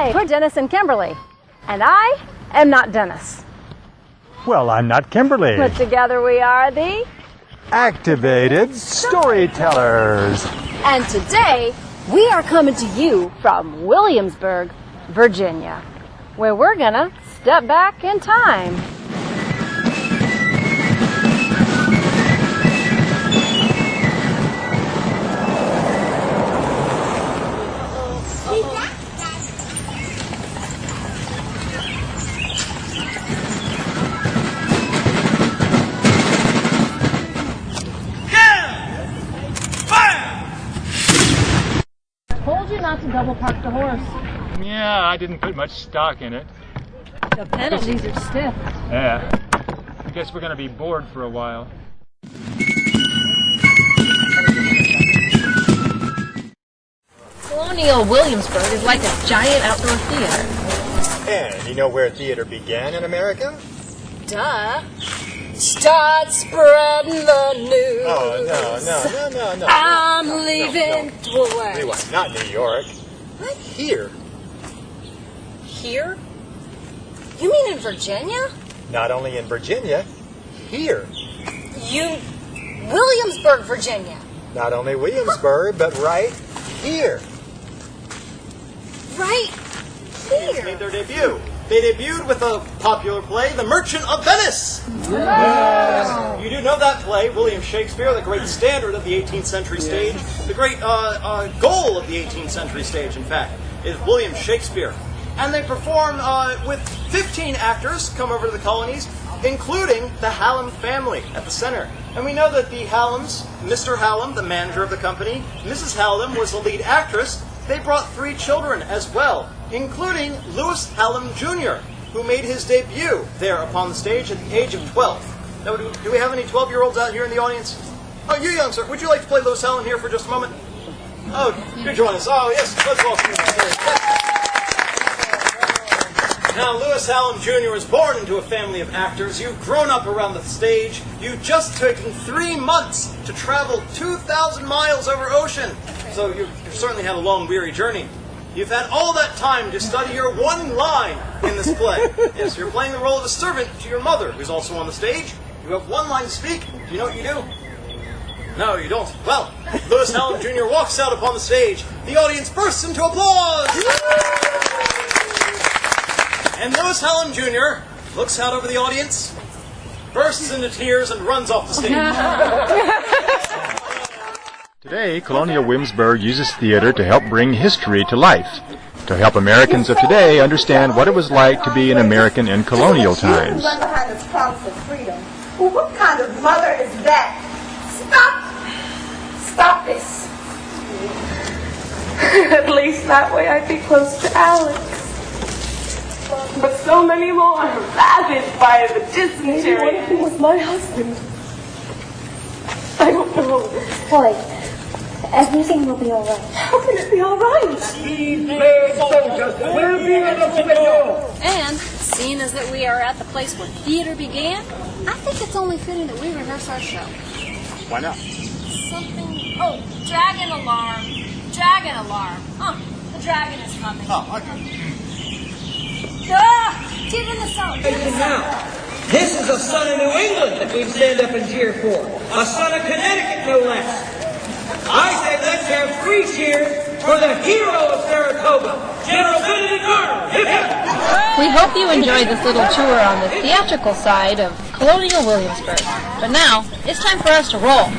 Hi, we're Dennis and Kimberly, and I am not Dennis. Well, I'm not Kimberly. But together we are the Activated Storytellers. And today we are coming to you from Williamsburg, Virginia, where we're gonna step back in time. Told you not to double park the horse. Yeah, I didn't put much stock in it. The penalties are stiff. Yeah. I guess we're going to be bored for a while. Colonial Williamsburg is like a giant outdoor theater. And you know where theater began in America? Duh. Start spreading the news. Oh, no. I'm leaving the way. Rewind. Not New York. What? Here. Here? You mean in Virginia? Not only in Virginia, here. Williamsburg, Virginia. Not only Williamsburg, but right here. Right here. Made their debut. They debuted with a popular play, The Merchant of Venice. Wow. You do know that play, William Shakespeare, the great standard of the 18th century stage, the great goal of the 18th century stage, in fact, is William Shakespeare. And they perform with 15 actors come over to the colonies, including the Hallam family at the center. And we know that the Hallams, Mr. Hallam, the manager of the company, Mrs. Hallam was the lead actress. They brought 3 children as well, including Lewis Hallam Jr., who made his debut there upon the stage at the age of 12. Now, do we have any 12-year-olds out here in the audience? Oh, you young sir, would you like to play Lewis Hallam here for just a moment? Oh, do join us. Oh, yes, let's welcome you. Now, Lewis Hallam Jr. was born into a family of actors. You've grown up around the stage. You've just taken 3 months to travel 2,000 miles over ocean. So you've certainly had a long, weary journey. You've had all that time to study your one line in this play. Yes, you're playing the role of a servant to your mother, who's also on the stage. You have one line to speak. Do you know what you do? No, you don't. Well, Lewis Hallam Jr. walks out upon the stage. The audience bursts into applause. And Lewis Hallam Jr. looks out over the audience, bursts into tears, and runs off the stage. Today, Colonial Williamsburg uses theater to help bring history to life, to help Americans of today understand what it was like to be an American in colonial times. Behind this promise of freedom. Well, what kind of mother is that? Stop this. At least that way I'd be close to Alex. But so many more are ravaged by the dysentery. What if he was my husband? I don't know. Boy, everything will be all right. How can it be all right? And seeing as that we are at the place where theater began, I think it's only fitting that we rehearse our show. Why not? Something. Oh, dragon alarm. Dragon alarm. The dragon is coming. Oh, okay. Give him the sound. Now, this is a son of New England that we stand up and cheer for. A son of Connecticut, no less. I say let's have 3 cheers for the hero of Saratoga, General Benedict Arnold. Hip, hip. We hope you enjoyed this little tour on the theatrical side of Colonial Williamsburg. But now, it's time for us to roll.